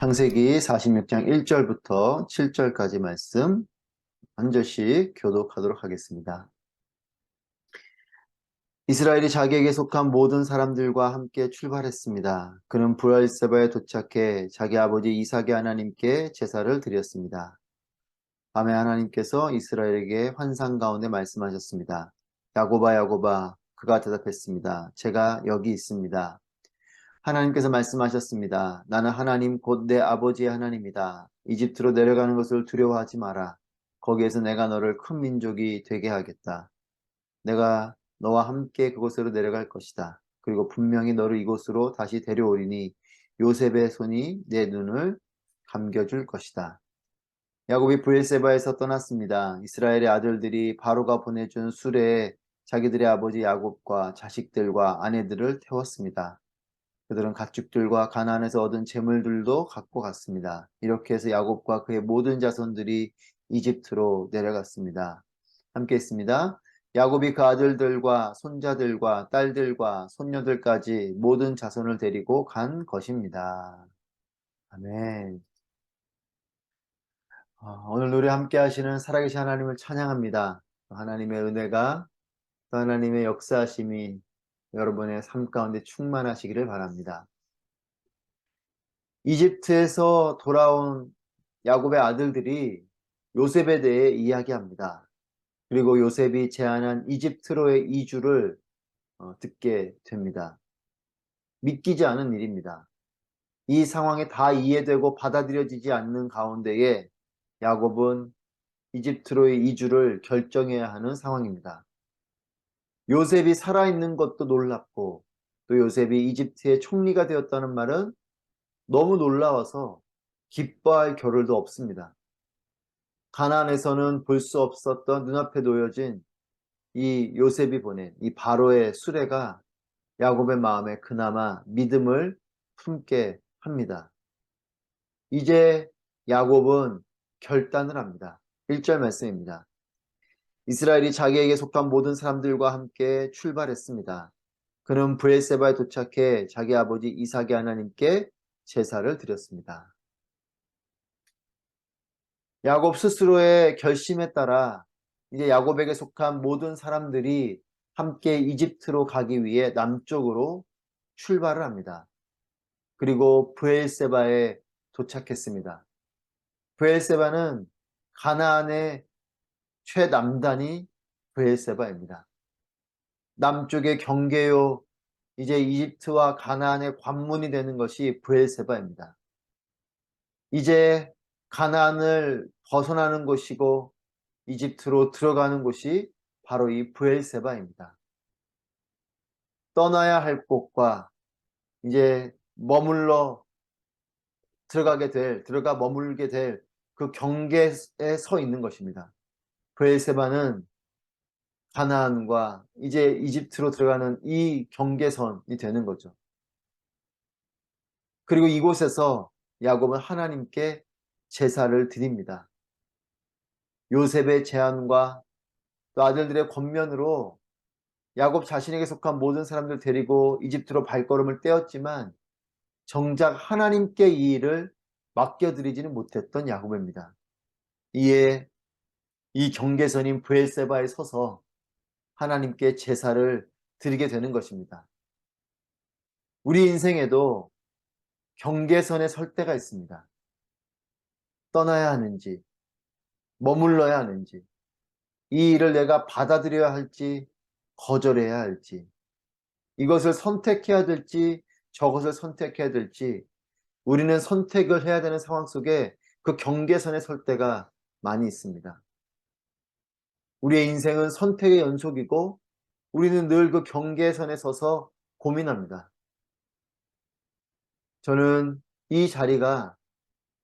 창세기 46장 1절부터 7절까지 말씀 한 절씩 교독하도록 하겠습니다. 이스라엘이 자기에게 속한 모든 사람들과 함께 출발했습니다. 그는 브엘세바에 도착해 자기 아버지 이삭의 하나님께 제사를 드렸습니다. 밤에 하나님께서 이스라엘에게 환상 가운데 말씀하셨습니다. 야곱아 야곱아. 그가 대답했습니다. 제가 여기 있습니다. 하나님께서 말씀하셨습니다. 나는 하나님 곧 내 아버지의 하나님이다. 이집트로 내려가는 것을 두려워하지 마라. 거기에서 내가 너를 큰 민족이 되게 하겠다. 내가 너와 함께 그곳으로 내려갈 것이다. 그리고 분명히 너를 이곳으로 다시 데려오리니 요셉의 손이 내 눈을 감겨줄 것이다. 야곱이 브엘세바에서 떠났습니다. 이스라엘의 아들들이 바로가 보내준 수레에 자기들의 아버지 야곱과 자식들과 아내들을 태웠습니다. 그들은 가축들과 가나안에서 얻은 재물들도 갖고 갔습니다. 이렇게 해서 야곱과 그의 모든 자손들이 이집트로 내려갔습니다. 함께 있습니다. 야곱이 그 아들들과 손자들과 딸들과 손녀들까지 모든 자손을 데리고 간 것입니다. 아멘. 오늘 우리 함께 하시는 살아계신 하나님을 찬양합니다. 하나님의 은혜가 또 하나님의 역사하심이 여러분의 삶 가운데 충만하시기를 바랍니다. 이집트에서 돌아온 야곱의 아들들이 요셉에 대해 이야기합니다. 그리고 요셉이 제안한 이집트로의 이주를 듣게 됩니다. 믿기지 않은 일입니다. 이 상황에 다 이해되고 받아들여지지 않는 가운데에 야곱은 이집트로의 이주를 결정해야 하는 상황입니다. 요셉이 살아있는 것도 놀랍고 또 요셉이 이집트의 총리가 되었다는 말은 너무 놀라워서 기뻐할 겨를도 없습니다. 가나안에서는 볼 수 없었던 눈앞에 놓여진 이 요셉이 보낸 이 바로의 수레가 야곱의 마음에 그나마 믿음을 품게 합니다. 이제 야곱은 결단을 합니다. 1절 말씀입니다. 이스라엘이 자기에게 속한 모든 사람들과 함께 출발했습니다. 그는 브엘세바에 도착해 자기 아버지 이삭의 하나님께 제사를 드렸습니다. 야곱 스스로의 결심에 따라 이제 야곱에게 속한 모든 사람들이 함께 이집트로 가기 위해 남쪽으로 출발을 합니다. 그리고 브엘세바에 도착했습니다. 브엘세바는 가나안의 최남단이 브엘세바입니다. 남쪽의 경계요, 이제 이집트와 가나안의 관문이 되는 것이 브엘세바입니다. 이제 가나안을 벗어나는 곳이고 이집트로 들어가는 곳이 바로 이 브엘세바입니다. 떠나야 할 곳과 이제 들어가 머물게 될 그 경계에 서 있는 것입니다. 브엘세바는 가나안과 이제 이집트로 들어가는 이 경계선이 되는 거죠. 그리고 이곳에서 야곱은 하나님께 제사를 드립니다. 요셉의 제안과 또 아들들의 권면으로 야곱 자신에게 속한 모든 사람들 데리고 이집트로 발걸음을 떼었지만 정작 하나님께 이 일을 맡겨드리지는 못했던 야곱입니다. 이에 이 경계선인 브엘세바에 서서 하나님께 제사를 드리게 되는 것입니다. 우리 인생에도 경계선에 설 때가 있습니다. 떠나야 하는지 머물러야 하는지 이 일을 내가 받아들여야 할지 거절해야 할지 이것을 선택해야 될지 저것을 선택해야 될지 우리는 선택을 해야 되는 상황 속에 그 경계선에 설 때가 많이 있습니다. 우리의 인생은 선택의 연속이고 우리는 늘 그 경계선에 서서 고민합니다. 저는 이 자리가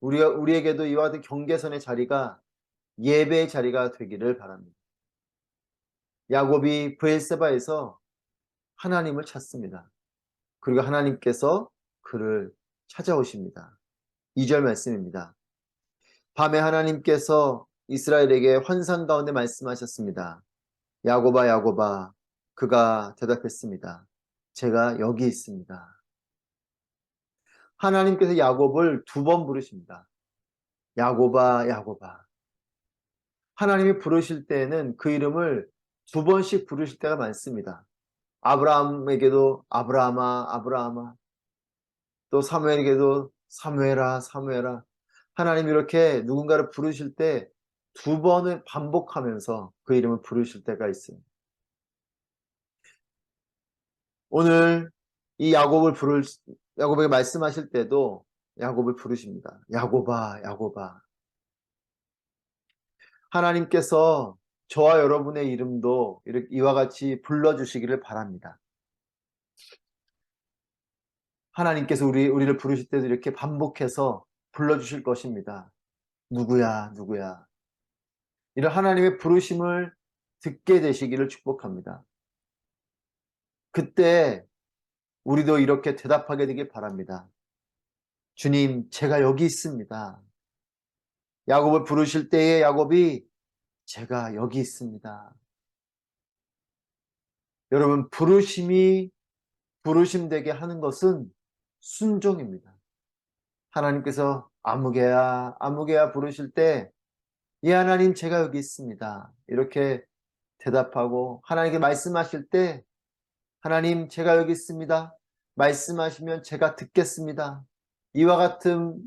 우리에게도 이와 같은 경계선의 자리가 예배의 자리가 되기를 바랍니다. 야곱이 브엘세바에서 하나님을 찾습니다. 그리고 하나님께서 그를 찾아오십니다. 2절 말씀입니다. 밤에 하나님께서 이스라엘에게 환상 가운데 말씀하셨습니다. 야곱아 야곱아. 그가 대답했습니다. 제가 여기 있습니다. 하나님께서 야곱을 2번 부르십니다. 야곱아, 야곱아. 하나님이 부르실 때에는 그 이름을 2번씩 부르실 때가 많습니다. 아브라함에게도 아브라함아, 아브라함아. 또 사무엘에게도 사무엘아, 사무엘아. 하나님 이렇게 누군가를 부르실 때 2번을 반복하면서 그 이름을 부르실 때가 있어요. 오늘 이 야곱에게 말씀하실 때도 야곱을 부르십니다. 야곱아, 야곱아. 하나님께서 저와 여러분의 이름도 이와 같이 불러주시기를 바랍니다. 하나님께서 우리를 부르실 때도 이렇게 반복해서 불러주실 것입니다. 누구야, 누구야. 이런 하나님의 부르심을 듣게 되시기를 축복합니다. 그때 우리도 이렇게 대답하게 되길 바랍니다. 주님, 제가 여기 있습니다. 야곱을 부르실 때에 야곱이 제가 여기 있습니다. 여러분, 부르심 되게 하는 것은 순종입니다. 하나님께서 아무개야, 아무개야 부르실 때, 예, 하나님, 제가 여기 있습니다. 이렇게 대답하고, 하나님께 말씀하실 때, 하나님, 제가 여기 있습니다. 말씀하시면 제가 듣겠습니다. 이와 같은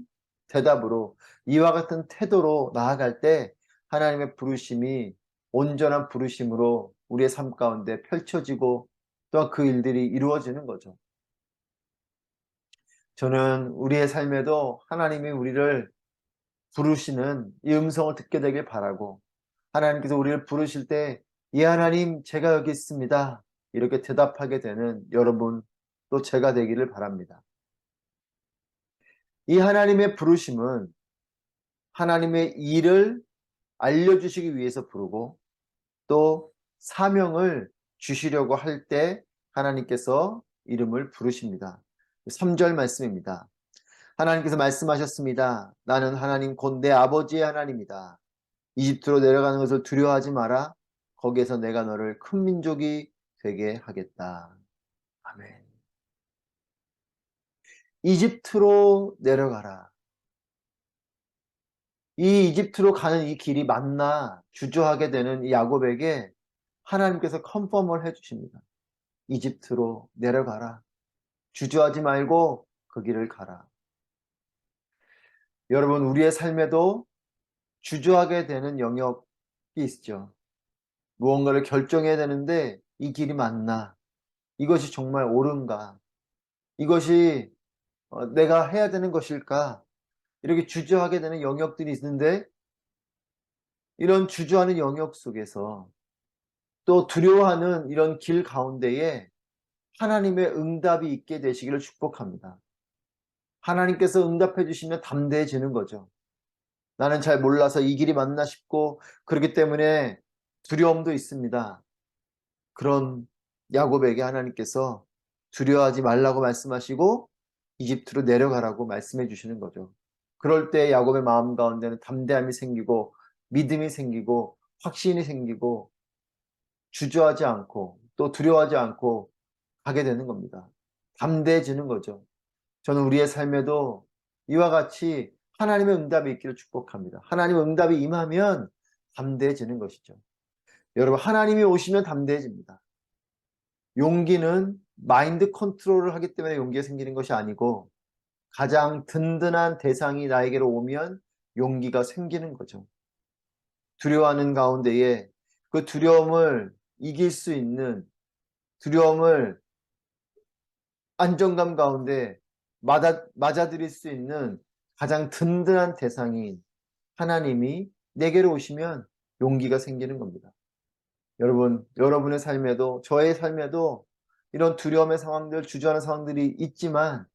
대답으로, 이와 같은 태도로 나아갈 때, 하나님의 부르심이 온전한 부르심으로 우리의 삶 가운데 펼쳐지고, 또한 그 일들이 이루어지는 거죠. 저는 우리의 삶에도 하나님이 우리를 부르시는 이 음성을 듣게 되길 바라고, 하나님께서 우리를 부르실 때, 예, 하나님, 제가 여기 있습니다. 이렇게 대답하게 되는 여러분, 또 제가 되기를 바랍니다. 이 하나님의 부르심은 하나님의 일을 알려주시기 위해서 부르고, 또 사명을 주시려고 할 때 하나님께서 이름을 부르십니다. 3절 말씀입니다. 하나님께서 말씀하셨습니다. 나는 하나님 곧 내 아버지의 하나님이다. 이집트로 내려가는 것을 두려워하지 마라. 거기에서 내가 너를 큰 민족이 되게 하겠다. 아멘. 이집트로 내려가라. 이 이집트로 가는 이 길이 맞나 주저하게 되는 이 야곱에게 하나님께서 컨펌을 해주십니다. 이집트로 내려가라. 주저하지 말고 그 길을 가라. 여러분, 우리의 삶에도 주저하게 되는 영역이 있죠. 무언가를 결정해야 되는데 이 길이 맞나? 이것이 정말 옳은가? 이것이 내가 해야 되는 것일까? 이렇게 주저하게 되는 영역들이 있는데, 이런 주저하는 영역 속에서 또 두려워하는 이런 길 가운데에 하나님의 응답이 있게 되시기를 축복합니다. 하나님께서 응답해 주시면 담대해지는 거죠. 나는 잘 몰라서 이 길이 맞나 싶고, 그렇기 때문에 두려움도 있습니다. 그런 야곱에게 하나님께서 두려워하지 말라고 말씀하시고 이집트로 내려가라고 말씀해 주시는 거죠. 그럴 때 야곱의 마음 가운데는 담대함이 생기고 믿음이 생기고 확신이 생기고 주저하지 않고 또 두려워하지 않고 가게 되는 겁니다. 담대해지는 거죠. 저는 우리의 삶에도 이와 같이 하나님의 응답이 있기를 축복합니다. 하나님의 응답이 임하면 담대해지는 것이죠. 여러분, 하나님이 오시면 담대해집니다. 용기는 마인드 컨트롤을 하기 때문에 용기가 생기는 것이 아니고, 가장 든든한 대상이 나에게로 오면 용기가 생기는 거죠. 두려워하는 가운데에 그 두려움을 이길 수 있는, 두려움을 안정감 가운데 맞아들일 수 있는 가장 든든한 대상인 하나님이 내게로 오시면 용기가 생기는 겁니다. 여러분, 여러분의 삶에도, 저의 삶에도 이런 두려움의 상황들, 주저하는 상황들이 있지만,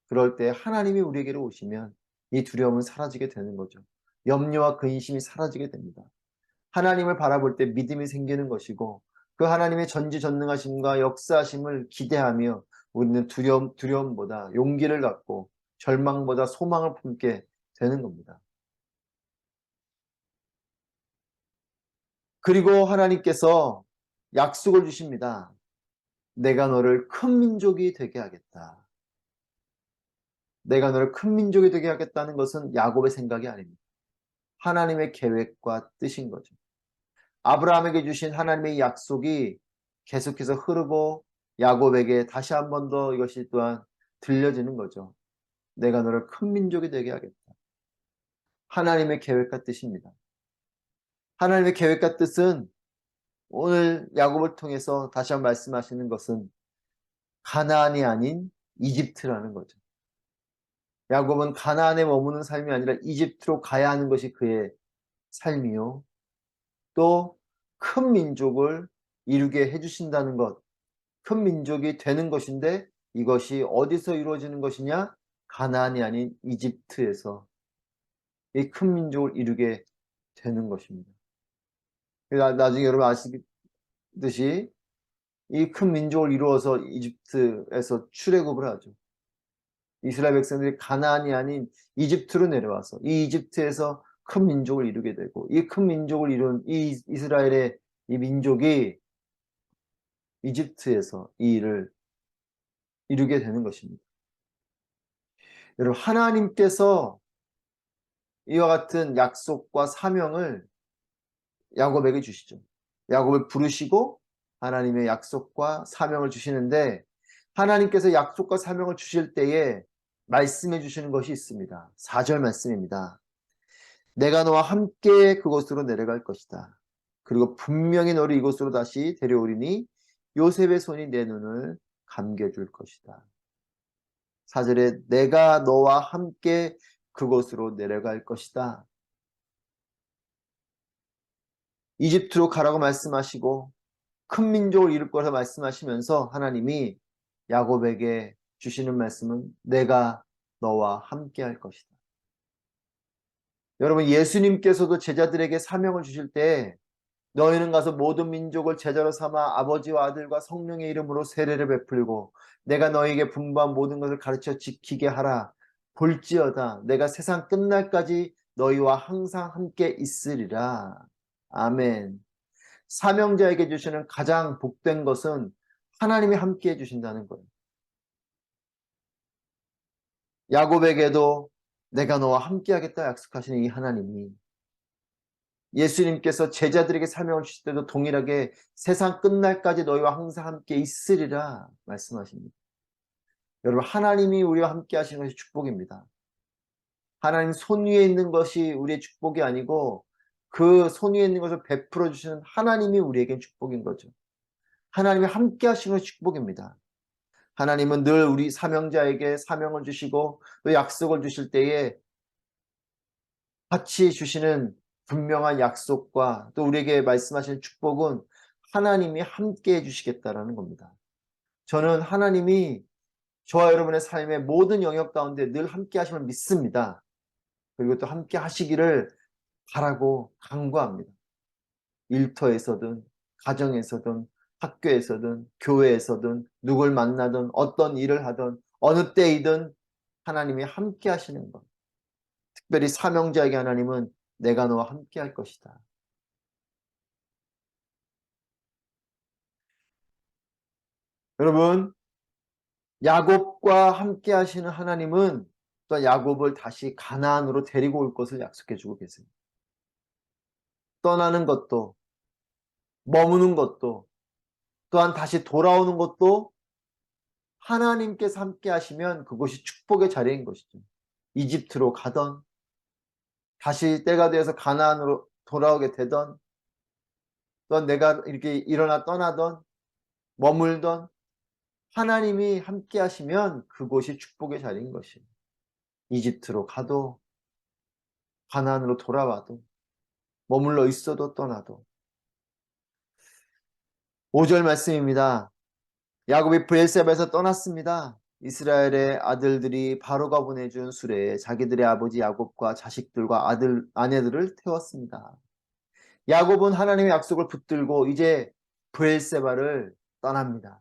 그럴 때 하나님이 우리에게로 오시면 이 두려움은 사라지게 되는 거죠. 염려와 근심이 사라지게 됩니다. 하나님을 바라볼 때 믿음이 생기는 것이고, 그 하나님의 전지전능하심과 역사하심을 기대하며 우리는 두려움보다 용기를 갖고 절망보다 소망을 품게 되는 겁니다. 그리고 하나님께서 약속을 주십니다. 내가 너를 큰 민족이 되게 하겠다. 내가 너를 큰 민족이 되게 하겠다는 것은 야곱의 생각이 아닙니다. 하나님의 계획과 뜻인 거죠. 아브라함에게 주신 하나님의 약속이 계속해서 흐르고 야곱에게 다시 한 번 더 이것이 또한 들려지는 거죠. 내가 너를 큰 민족이 되게 하겠다. 하나님의 계획과 뜻입니다. 하나님의 계획과 뜻은 오늘 야곱을 통해서 다시 한번 말씀하시는 것은 가나안이 아닌 이집트라는 거죠. 야곱은 가나안에 머무는 삶이 아니라 이집트로 가야 하는 것이 그의 삶이요. 또 큰 민족을 이루게 해주신다는 것, 큰 민족이 되는 것인데 이것이 어디서 이루어지는 것이냐? 가나안이 아닌 이집트에서 이 큰 민족을 이루게 되는 것입니다. 나중에 여러분 아시듯이 이 큰 민족을 이루어서 이집트에서 출애굽을 하죠. 이스라엘 백성들이 가나안이 아닌 이집트로 내려와서 이 이집트에서 큰 민족을 이루게 되고 이 큰 민족을 이룬 이 이스라엘의 이 민족이 이집트에서 이 일을 이루게 되는 것입니다. 여러분, 하나님께서 이와 같은 약속과 사명을 야곱에게 주시죠. 야곱을 부르시고 하나님의 약속과 사명을 주시는데 하나님께서 약속과 사명을 주실 때에 말씀해 주시는 것이 있습니다. 4절 말씀입니다. 내가 너와 함께 그곳으로 내려갈 것이다. 그리고 분명히 너를 이곳으로 다시 데려오리니 요셉의 손이 내 눈을 감겨줄 것이다. 4절에 내가 너와 함께 그곳으로 내려갈 것이다. 이집트로 가라고 말씀하시고 큰 민족을 이룰 거라 말씀하시면서 하나님이 야곱에게 주시는 말씀은 내가 너와 함께 할 것이다. 여러분, 예수님께서도 제자들에게 사명을 주실 때 너희는 가서 모든 민족을 제자로 삼아 아버지와 아들과 성령의 이름으로 세례를 베풀고 내가 너희에게 분부한 모든 것을 가르쳐 지키게 하라. 볼지어다 내가 세상 끝날까지 너희와 항상 함께 있으리라. 아멘. 사명자에게 주시는 가장 복된 것은 하나님이 함께 해주신다는 거예요. 야곱에게도 내가 너와 함께 하겠다 약속하시는 이 하나님이 예수님께서 제자들에게 사명을 주실 때도 동일하게 세상 끝날까지 너희와 항상 함께 있으리라 말씀하십니다. 여러분, 하나님이 우리와 함께 하시는 것이 축복입니다. 하나님 손 위에 있는 것이 우리의 축복이 아니고 그 손 위에 있는 것을 베풀어 주시는 하나님이 우리에겐 축복인 거죠. 하나님이 함께 하시는 것이 축복입니다. 하나님은 늘 우리 사명자에게 사명을 주시고 또 약속을 주실 때에 같이 주시는 분명한 약속과 또 우리에게 말씀하시는 축복은 하나님이 함께 해주시겠다라는 겁니다. 저는 하나님이 저와 여러분의 삶의 모든 영역 가운데 늘 함께 하심을 믿습니다. 그리고 또 함께 하시기를 바라고 간구합니다. 일터에서든 가정에서든 학교에서든 교회에서든 누굴 만나든 어떤 일을 하든 어느 때이든 하나님이 함께 하시는 것. 특별히 사명자에게 하나님은 내가 너와 함께 할 것이다. 여러분, 야곱과 함께 하시는 하나님은 또 야곱을 다시 가나안으로 데리고 올 것을 약속해 주고 계세요. 떠나는 것도 머무는 것도 또한 다시 돌아오는 것도 하나님께서 함께 하시면 그것이 축복의 자리인 것이죠. 이집트로 가던 다시 때가 되어서 가나안으로 돌아오게 되던 또 내가 이렇게 일어나 떠나던 머물던 하나님이 함께 하시면 그곳이 축복의 자리인 것이에요. 이집트로 가도 가나안으로 돌아와도 머물러 있어도 떠나도 5절 말씀입니다. 야곱이 브엘세바에서 떠났습니다. 이스라엘의 아들들이 바로가 보내준 수레에 자기들의 아버지 야곱과 자식들과 아내들을 태웠습니다. 야곱은 하나님의 약속을 붙들고 이제 브엘세바를 떠납니다.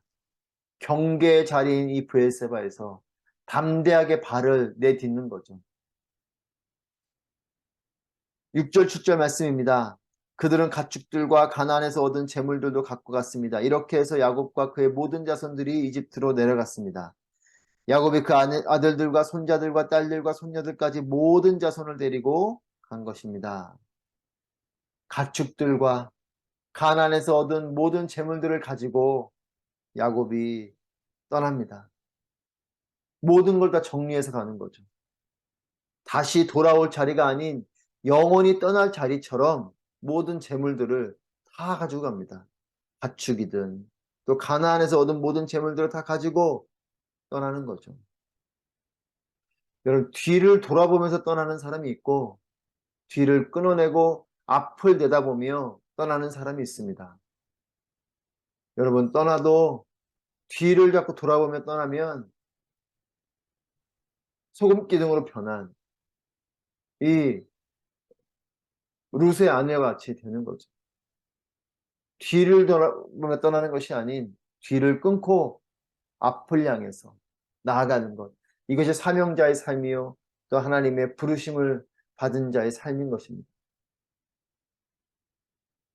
경계의 자리인 이 브엘세바에서 담대하게 발을 내딛는 거죠. 6절 7절 말씀입니다. 그들은 가축들과 가나안에서 얻은 재물들도 갖고 갔습니다. 이렇게 해서 야곱과 그의 모든 자손들이 이집트로 내려갔습니다. 야곱이 그 아들들과 손자들과 딸들과 손녀들까지 모든 자손을 데리고 간 것입니다. 가축들과 가나안에서 얻은 모든 재물들을 가지고 야곱이 떠납니다. 모든 걸 다 정리해서 가는 거죠. 다시 돌아올 자리가 아닌 영원히 떠날 자리처럼 모든 재물들을 다 가지고 갑니다. 가축이든 또 가나안에서 얻은 모든 재물들을 다 가지고 떠나는 거죠. 여러분, 뒤를 돌아보면서 떠나는 사람이 있고 뒤를 끊어내고 앞을 내다보며 떠나는 사람이 있습니다. 여러분, 떠나도 뒤를 자꾸 돌아보며 떠나면 소금 기둥으로 변한 이 룻의 아내와 같이 되는 거죠. 뒤를 돌아보며 떠나는 것이 아닌 뒤를 끊고 앞을 향해서 나아가는 것. 이것이 사명자의 삶이요, 또 하나님의 부르심을 받은 자의 삶인 것입니다.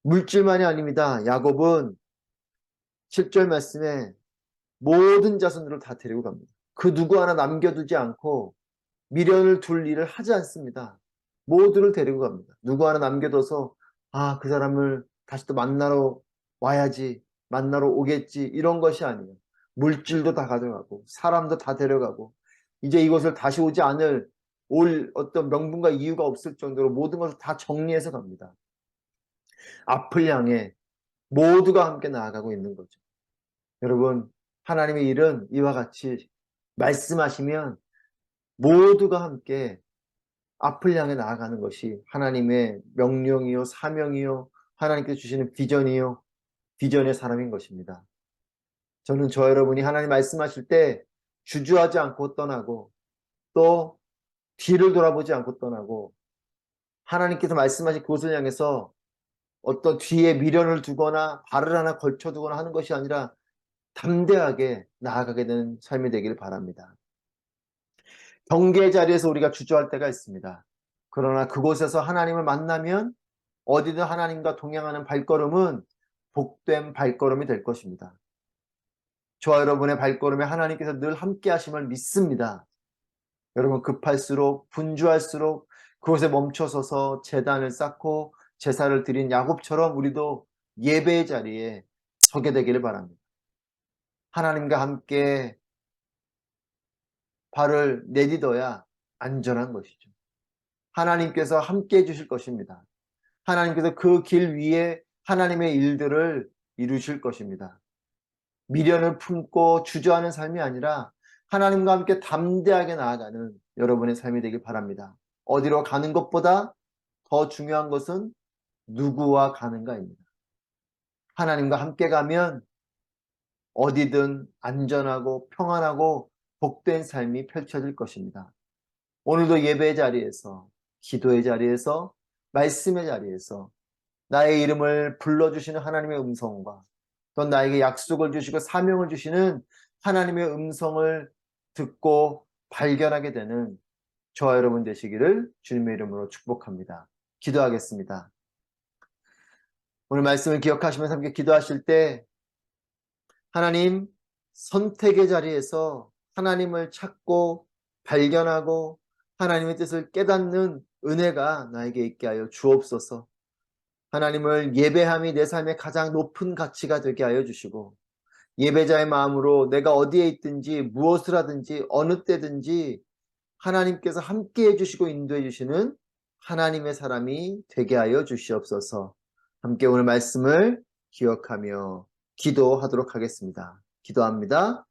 물질만이 아닙니다. 야곱은 7절 말씀에 모든 자손들을 다 데리고 갑니다. 그 누구 하나 남겨두지 않고 미련을 둘 일을 하지 않습니다. 모두를 데리고 갑니다. 누구 하나 남겨둬서 그 사람을 다시 또 만나러 와야지, 만나러 오겠지, 이런 것이 아니에요. 물질도 다 가져가고 사람도 다 데려가고 이제 이것을 다시 오지 않을 올 어떤 명분과 이유가 없을 정도로 모든 것을 다 정리해서 갑니다. 앞을 향해 모두가 함께 나아가고 있는 거죠. 여러분, 하나님의 일은 이와 같이 말씀하시면 모두가 함께 앞을 향해 나아가는 것이 하나님의 명령이요, 사명이요, 하나님께서 주시는 비전이요, 비전의 사람인 것입니다. 저는 저 여러분이 하나님 말씀하실 때 주저하지 않고 떠나고 또 뒤를 돌아보지 않고 떠나고 하나님께서 말씀하신 그곳을 향해서 어떤 뒤에 미련을 두거나 발을 하나 걸쳐두거나 하는 것이 아니라 담대하게 나아가게 되는 삶이 되기를 바랍니다. 경계의 자리에서 우리가 주저할 때가 있습니다. 그러나 그곳에서 하나님을 만나면 어디든 하나님과 동행하는 발걸음은 복된 발걸음이 될 것입니다. 저와 여러분의 발걸음에 하나님께서 늘 함께 하심을 믿습니다. 여러분, 급할수록 분주할수록 그곳에 멈춰서서 제단을 쌓고 제사를 드린 야곱처럼 우리도 예배의 자리에 서게 되기를 바랍니다. 하나님과 함께 발을 내딛어야 안전한 것이죠. 하나님께서 함께 해주실 것입니다. 하나님께서 그 길 위에 하나님의 일들을 이루실 것입니다. 미련을 품고 주저하는 삶이 아니라 하나님과 함께 담대하게 나아가는 여러분의 삶이 되길 바랍니다. 어디로 가는 것보다 더 중요한 것은 누구와 가는가입니다. 하나님과 함께 가면 어디든 안전하고 평안하고 복된 삶이 펼쳐질 것입니다. 오늘도 예배의 자리에서, 기도의 자리에서, 말씀의 자리에서 나의 이름을 불러주시는 하나님의 음성과 또 나에게 약속을 주시고 사명을 주시는 하나님의 음성을 듣고 발견하게 되는 저와 여러분 되시기를 주님의 이름으로 축복합니다. 기도하겠습니다. 오늘 말씀을 기억하시면서 함께 기도하실 때 하나님, 선택의 자리에서 하나님을 찾고 발견하고 하나님의 뜻을 깨닫는 은혜가 나에게 있게 하여 주옵소서. 하나님을 예배함이 내 삶의 가장 높은 가치가 되게 하여 주시고 예배자의 마음으로 내가 어디에 있든지 무엇을 하든지 어느 때든지 하나님께서 함께 해주시고 인도해 주시는 하나님의 사람이 되게 하여 주시옵소서. 함께 오늘 말씀을 기억하며 기도하도록 하겠습니다. 기도합니다.